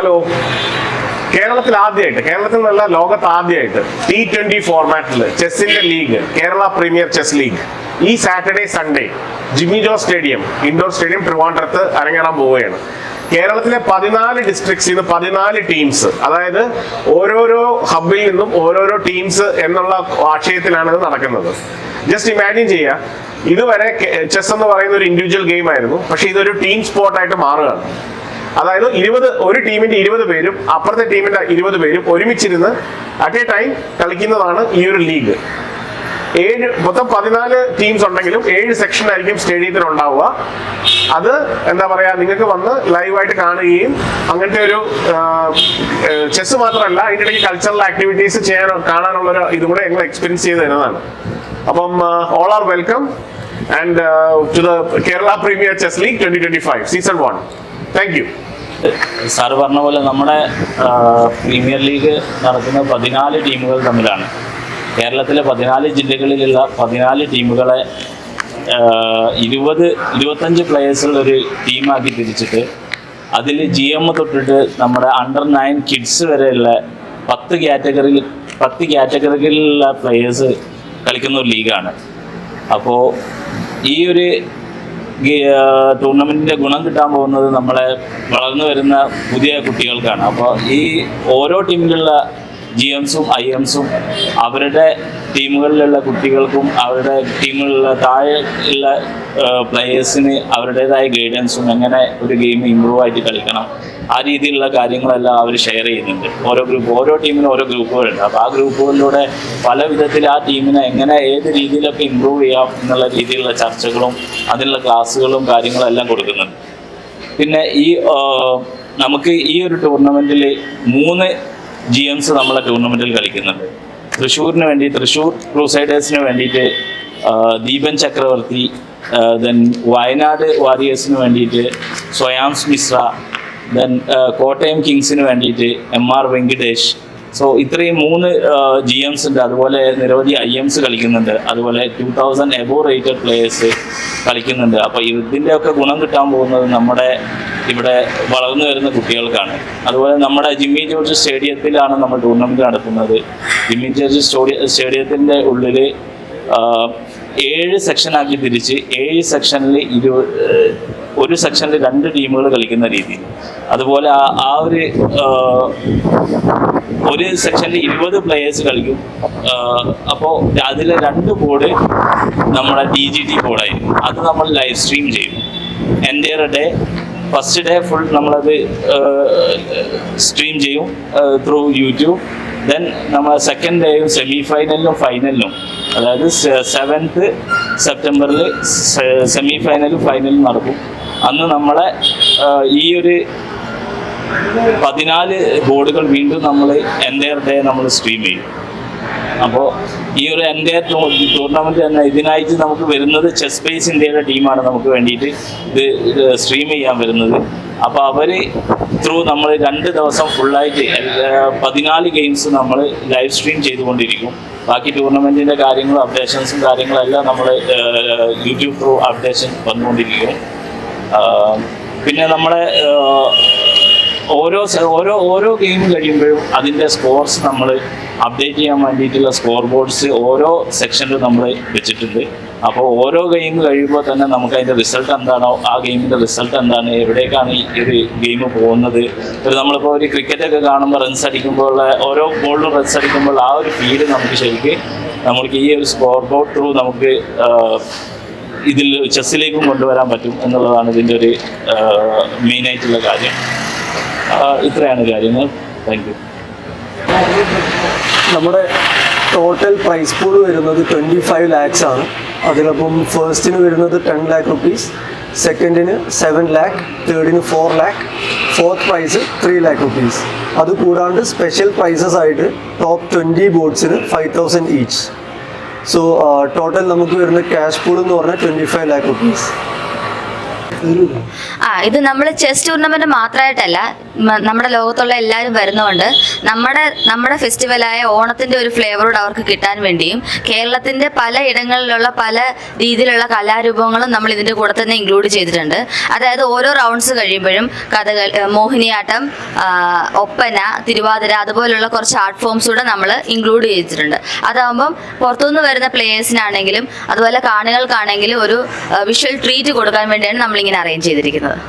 Hello. കേരളത്തിൽ നിന്നുള്ള ലോകത്ത് ആദ്യമായിട്ട് T20 ഫോർമാറ്റിൽ ചെസ്സിന്റെ league, Kerala premier chess league ഈ Saturday Sunday Jimmy Jose stadium, indoor stadium ട്രിവാൻഡ്രത്ത് അരങ്ങേറാൻ പോവുകയാണ്. കേരളത്തിലെ 14 ഡിസ്ട്രിക്ട്സിൽ നിന്ന് 14 ടീംസ്, അതായത് ഓരോരോ ഹബിൽ നിന്നും ഓരോരോ ടീംസ് എന്നുള്ള ആശയത്തിലാണ് ഇത് നടക്കുന്നത്. ജസ്റ്റ് ഇമാജിൻ ചെയ്യുക, ഇതുവരെ ചെസ് എന്ന് പറയുന്ന ഒരു ഇൻഡിവിജ്വൽ ഗെയിം ആയിരുന്നു. പക്ഷെ ഇതൊരു ടീം സ്പോർട്ടായിട്ട് മാറുകയാണ്. അതായത് ഒരു ടീമിന്റെ 20 പേരും അപ്പുറത്തെ ടീമിന്റെ 20 പേരും ഒരുമിച്ചിരുന്ന് അറ്റ് എ ടൈം കളിക്കുന്നതാണ് ഈ ഒരു ലീഗ്. മൊത്തം 14 ടീംസ് ഉണ്ടെങ്കിലും 7 സെക്ഷൻ ആയിരിക്കും സ്റ്റേഡിയത്തിൽ ഉണ്ടാവുക. അത് എന്താ പറയാ, നിങ്ങൾക്ക് വന്ന് ലൈവായിട്ട് കാണുകയും അങ്ങനത്തെ ഒരു ചെസ് മാത്രമല്ല, അതിൻ്റെ ഇടയ്ക്ക് കൾച്ചറൽ ആക്ടിവിറ്റീസ് കാണാനുള്ള ഇതും കൂടെ ഞങ്ങൾ എക്സ്പീരിയൻസ് ചെയ്ത് തരുന്നതാണ്. അപ്പം all are welcome and to the Kerala premier chess League 2025 season 1. Thank you. Sir പറഞ്ഞ പോലെ നമ്മുടെ പ്രീമിയർ ലീഗ് നടക്കുന്ന 14 ടീമുകൾ തമ്മിലാണ്. കേരളത്തിലെ 14 ജില്ലകളിലുള്ള 14 ടീമുകളെ 20-25 പ്ലേയേഴ്സുള്ള ടീമാക്കി തിരിച്ചിട്ട് അതിൽ GM തൊട്ടിട്ട് നമ്മുടെ അണ്ടർ 9 കിഡ്സ് വരെയുള്ള 10 കാറ്റഗറികളിലുള്ള പ്ലേയേഴ്സ് കളിക്കുന്ന ഒരു ലീഗാണ്. അപ്പോൾ ഈ ഒരു ടൂർണമെൻറ്റിൻ്റെ ഗുണം കിട്ടാൻ പോകുന്നത് നമ്മളെ വളർന്നു വരുന്ന പുതിയ കുട്ടികൾക്കാണ്. അപ്പോൾ ഈ ഓരോ ടീമിലുള്ള GMസും IMസും അവരുടെ ടീമുകളിലുള്ള കുട്ടികൾക്കും അവരുടെ ടീമുകളിലുള്ള താഴെ ഉള്ള പ്ലെയേഴ്സിന് അവരുടേതായ ഗൈഡൻസും എങ്ങനെ ഒരു ഗെയിം ഇമ്പ്രൂവ് ആയിട്ട് കളിക്കണം, ആ രീതിയിലുള്ള കാര്യങ്ങളെല്ലാം അവർ ഷെയർ ചെയ്യുന്നുണ്ട്. ഓരോ ടീമിനും ഓരോ ഗ്രൂപ്പുകളുണ്ട്. അപ്പോൾ ആ ഗ്രൂപ്പുകളിലൂടെ പല വിധത്തിൽ ആ ടീമിനെ എങ്ങനെ ഏത് രീതിയിലൊക്കെ ഇമ്പ്രൂവ് ചെയ്യാം എന്നുള്ള രീതിയിലുള്ള ചർച്ചകളും അതിനുള്ള ക്ലാസ്സുകളും കാര്യങ്ങളും എല്ലാം കൊടുക്കുന്നുണ്ട്. പിന്നെ നമുക്ക് ഈ ഒരു ടൂർണമെൻറ്റിൽ 3 GMs നമ്മളെ ടൂർണമെൻറ്റിൽ കളിക്കുന്നുണ്ട്. തൃശ്ശൂരിന് വേണ്ടി തൃശ്ശൂർ ക്രൂസൈഡേഴ്സിന് വേണ്ടിയിട്ട് ദീപൻ ചക്രവർത്തി, ദെൻ വയനാട് വാരിയേഴ്സിന് വേണ്ടിയിട്ട് സ്വയാംസ് മിശ്ര, ദെൻ കോട്ടയം കിങ്സിന് വേണ്ടിയിട്ട് MR വെങ്കിടേഷ്. സോ ഇത്രയും 3 GMs ഉണ്ട്. അതുപോലെ നിരവധി IMs കളിക്കുന്നുണ്ട്. അതുപോലെ 2000 എബോവ് റേറ്റഡ് പ്ലേയേഴ്സ് കളിക്കുന്നുണ്ട്. അപ്പോൾ ഇതിൻ്റെയൊക്കെ ഗുണം കിട്ടാൻ പോകുന്നത് നമ്മുടെ ഇവിടെ വളർന്നു വരുന്ന കുട്ടികൾക്കാണ്. അതുപോലെ നമ്മുടെ ജിമ്മി ജോർജ് സ്റ്റേഡിയത്തിലാണ് നമ്മൾ ടൂർണമെൻറ്റ് നടത്തുന്നത്. ജിമ്മി ജോർജ് സ്റ്റേഡിയത്തിൻ്റെ ഉള്ളിൽ 7 സെക്ഷനാക്കി തിരിച്ച് 7 സെക്ഷനിൽ ഒരു സെക്ഷനിൽ 2 ടീമുകൾ കളിക്കുന്ന രീതിയിൽ. അതുപോലെ ഒരു സെക്ഷനിൽ 20 പ്ലേയേഴ്സ് കളിക്കും. അപ്പോൾ അതിലെ 2 ബോർഡ് നമ്മുടെ DGT ബോർഡായിരിക്കും. അത് നമ്മൾ ലൈവ് സ്ട്രീം ചെയ്യും. എൻ്റെ ഡേ ഫസ്റ്റ് ഡേ ഫുൾ നമ്മളത് സ്ട്രീം ചെയ്യും ത്രൂ യൂട്യൂബ്. ദെൻ നമ്മൾ സെക്കൻഡ് ഡേയും സെമി ഫൈനലിലും ഫൈനലിലും, അതായത് 7th സെപ്റ്റംബറിൽ സെമി ഫൈനലും ഫൈനലും നടക്കും. അന്ന് നമ്മളെ ഈ ഒരു 14 ബോർഡുകൾ വീണ്ടും നമ്മൾ എൻ്റെ ഡേ നമ്മൾ സ്ട്രീം ചെയ്യും. അപ്പോൾ ഈ ഒരു എൻ്റെ ടൂർണമെൻറ്റ് തന്നെ ഇതിനായിട്ട് നമുക്ക് വരുന്നത് ചെസ് സ്പേസ് ഇന്ത്യയുടെ ടീമാണ് നമുക്ക് വേണ്ടിയിട്ട് ഇത് സ്ട്രീം ചെയ്യാൻ വരുന്നത്. അപ്പോൾ അവർ ത്രൂ നമ്മൾ 2 ദിവസം ഫുള്ളായിട്ട് 14 ഗെയിംസ് നമ്മൾ ലൈവ് സ്ട്രീം ചെയ്തുകൊണ്ടിരിക്കും. ബാക്കി ടൂർണമെൻറ്റിൻ്റെ കാര്യങ്ങളും അപ്ഡേഷൻസും കാര്യങ്ങളെല്ലാം നമ്മൾ യൂട്യൂബ് ത്രൂ അപ്ഡേഷൻ വന്നുകൊണ്ടിരിക്കും. പിന്നെ നമ്മളെ ഓരോ ഗെയിം കഴിയുമ്പോഴും അതിൻ്റെ സ്കോർസ് നമ്മൾ അപ്ഡേറ്റ് ചെയ്യാൻ വേണ്ടിയിട്ടുള്ള സ്കോർ ബോർഡ്സ് ഓരോ സെക്ഷനിലും നമ്മൾ വെച്ചിട്ടുണ്ട്. അപ്പോൾ ഓരോ ഗെയിം കഴിയുമ്പോൾ തന്നെ നമുക്ക് അതിൻ്റെ റിസൾട്ട് എന്താണോ, ആ ഗെയിമിൻ്റെ റിസൾട്ട് എന്താണ്, എവിടേക്കാണ് ഈ ഒരു ഗെയിം പോകുന്നത്. നമ്മളിപ്പോൾ ഒരു ക്രിക്കറ്റൊക്കെ കാണുമ്പോൾ റൺസ് അടിക്കുമ്പോൾ ഓരോ ബോളിലും റൺസ് അടിക്കുമ്പോൾ ആ ഒരു ഫീല് നമുക്ക് ശരിക്കും നമുക്ക് ഈ ഒരു സ്കോർ ബോർഡ് ത്രൂ നമുക്ക് ഇതിൽ ചെസ്സിലേക്കും കൊണ്ടുവരാൻ പറ്റും എന്നുള്ളതാണ് ഇതിൻ്റെ ഒരു മെയിനായിട്ടുള്ള കാര്യം. ഇത്രയാണ് കാര്യങ്ങൾ. Thank you. നമ്മുടെ ടോട്ടൽ പ്രൈസ് പൂൾ വരുന്നത് 25 lakhs ആണ്. അതിലപ്പം ഫേസ്റ്റിന് വരുന്നത് 10 lakh rupees, സെക്കൻഡിന് 7 lakh, തേർഡിന് 4 lakh, fourth prize 3 lakh rupees. അതുകൂടാണ്ട് സ്പെഷ്യൽ പ്രൈസസ് ആയിട്ട് ടോപ്പ് 20 ബോർഡ്സിന് 5,000 ഈച്ച്. സോ ടോട്ടൽ നമുക്ക് വരുന്ന ക്യാഷ് പൂൾ എന്ന് പറഞ്ഞാൽ 25 lakh rupees. ഇത് നമ്മൾ ചെസ് ടൂർണമെന്റ് മാത്രമായിട്ടല്ല, നമ്മുടെ ലോകത്തുള്ള എല്ലാവരും വരുന്നതുകൊണ്ട് നമ്മുടെ ഫെസ്റ്റിവലായ ഓണത്തിൻ്റെ ഒരു ഫ്ലേവറോട് അവർക്ക് കിട്ടാൻ വേണ്ടിയും കേരളത്തിൻ്റെ പല ഇടങ്ങളിലുള്ള പല രീതിയിലുള്ള കലാരൂപങ്ങളും നമ്മൾ ഇതിൻ്റെ കൂടെ തന്നെ ഇൻക്ലൂഡ് ചെയ്തിട്ടുണ്ട്. അതായത് ഓരോ റൗണ്ട്സ് കഴിയുമ്പോഴും കഥകളി, മോഹിനിയാട്ടം, ഒപ്പന, തിരുവാതിര അതുപോലുള്ള കുറച്ച് ആർട്ട് ഫോംസ് കൂടെ നമ്മൾ ഇൻക്ലൂഡ് ചെയ്തിട്ടുണ്ട്. അതാകുമ്പം പുറത്തുനിന്ന് വരുന്ന പ്ലേയേഴ്സിനാണെങ്കിലും അതുപോലെ കാണികൾക്കാണെങ്കിലും ഒരു വിഷ്വൽ ട്രീറ്റ് കൊടുക്കാൻ വേണ്ടിയാണ് നമ്മളിങ്ങനെ അറേഞ്ച് ചെയ്തിരിക്കുന്നത്.